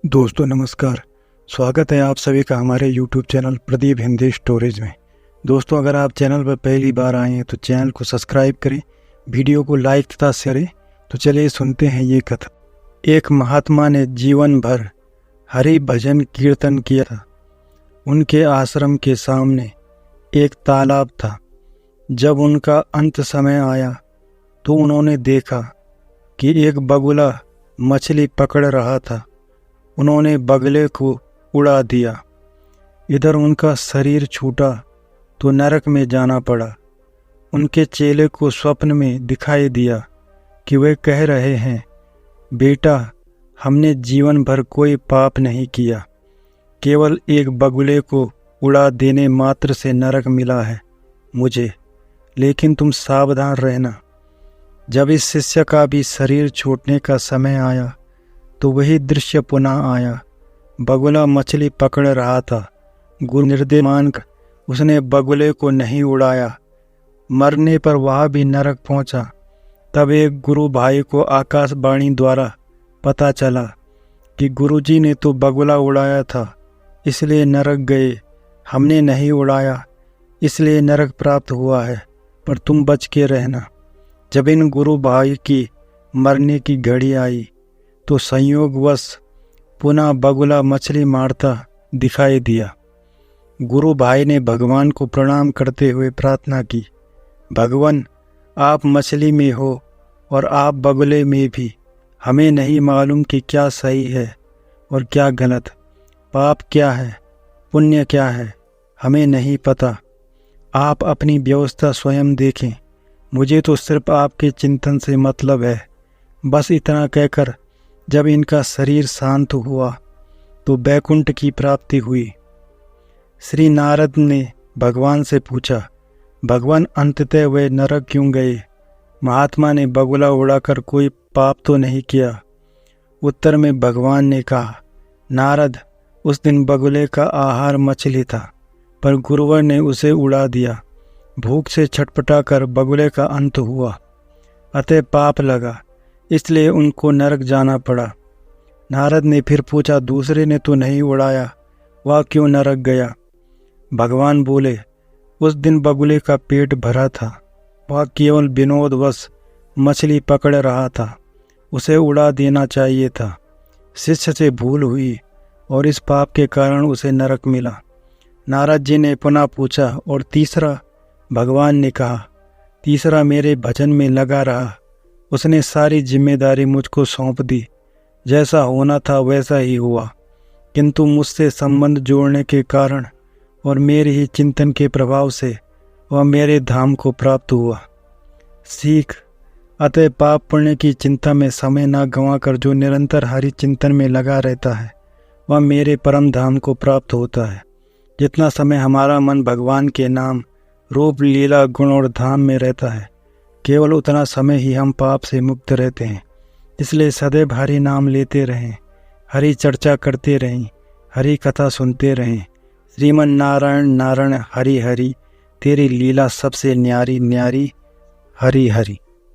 दोस्तों नमस्कार। स्वागत है आप सभी का हमारे YouTube channel Pradeep Hindi storage में। दोस्तों अगर आप चैनल पर पहली बार आए हैं तो चैनल को सब्सक्राइब करें, वीडियो को लाइक तथा शेयर करें। तो चलिए सुनते हैं ये कथा। एक महात्मा ने जीवन भर हरि भजन कीर्तन किया था। उनके आश्रम के सामने एक तालाब था। जब उनका अंत समय आया तो उन्होंने देखा कि एक बगुला मछली पकड़ रहा था। उन्होंने बगले को उड़ा दिया। इधर उनका शरीर छूटा तो नरक में जाना पड़ा। उनके चेले को स्वप्न में दिखाई दिया कि वे कह रहे हैं, बेटा हमने जीवन भर कोई पाप नहीं किया, केवल एक बगुले को उड़ा देने मात्र से नरक मिला है मुझे, लेकिन तुम सावधान रहना। जब इस शिष्य का भी शरीर छूटने का समय आया तो वही दृश्य पुनः आया। बगुला मछली पकड़ रहा था। गुरु निर्देश मानकर उसने बगुले को नहीं उड़ाया। मरने पर वह भी नरक पहुंचा। तब एक गुरु भाई को आकाशवाणी द्वारा पता चला कि गुरुजी ने तो बगुला उड़ाया था इसलिए नरक गए, हमने नहीं उड़ाया इसलिए नरक प्राप्त हुआ है, पर तुम बच के रहना। जब इन गुरु भाई की मरने की घड़ी आई तो संयोगवश पुनः बगुला मछली मारता दिखाई दिया। गुरु भाई ने भगवान को प्रणाम करते हुए प्रार्थना की, भगवान आप मछली में हो और आप बगुले में भी। हमें नहीं मालूम कि क्या सही है और क्या गलत, पाप क्या है पुण्य क्या है, हमें नहीं पता। आप अपनी व्यवस्था स्वयं देखें, मुझे तो सिर्फ आपके चिंतन से मतलब है। बस इतना कहकर जब इनका शरीर शांत हुआ तो बैकुंठ की प्राप्ति हुई। श्री नारद ने भगवान से पूछा, भगवान अंततः वे नरक क्यों गए? महात्मा ने बगुला उड़ाकर कोई पाप तो नहीं किया। उत्तर में भगवान ने कहा, नारद उस दिन बगुले का आहार मछली था, पर गुरुवर ने उसे उड़ा दिया। भूख से छटपटाकर बगुले का अंत हुआ, अतः पाप लगा, इसलिए उनको नरक जाना पड़ा। नारद ने फिर पूछा, दूसरे ने तो नहीं उड़ाया, वह क्यों नरक गया? भगवान बोले, उस दिन बगुले का पेट भरा था, वह केवल विनोदवश मछली पकड़ रहा था, उसे उड़ा देना चाहिए था। शिष्य से भूल हुई और इस पाप के कारण उसे नरक मिला। नारद जी ने पुनः पूछा, और तीसरा? भगवान ने कहा, तीसरा मेरे भजन में लगा रहा, उसने सारी जिम्मेदारी मुझको सौंप दी। जैसा होना था वैसा ही हुआ, किंतु मुझसे संबंध जोड़ने के कारण और मेरे ही चिंतन के प्रभाव से वह मेरे धाम को प्राप्त हुआ। सीख, अतः पाप पुण्य की चिंता में समय न गंवाकर जो निरंतर हरि चिंतन में लगा रहता है वह मेरे परम धाम को प्राप्त होता है। जितना समय हमारा मन भगवान के नाम रूप लीला गुण और धाम में रहता है, केवल उतना समय ही हम पाप से मुक्त रहते हैं। इसलिए सदैव हरि नाम लेते रहें, हरि चर्चा करते रहें, हरि कथा सुनते रहें। श्रीमन नारायण नारायण हरि हरि, तेरी लीला सबसे न्यारी न्यारी, हरि हरि।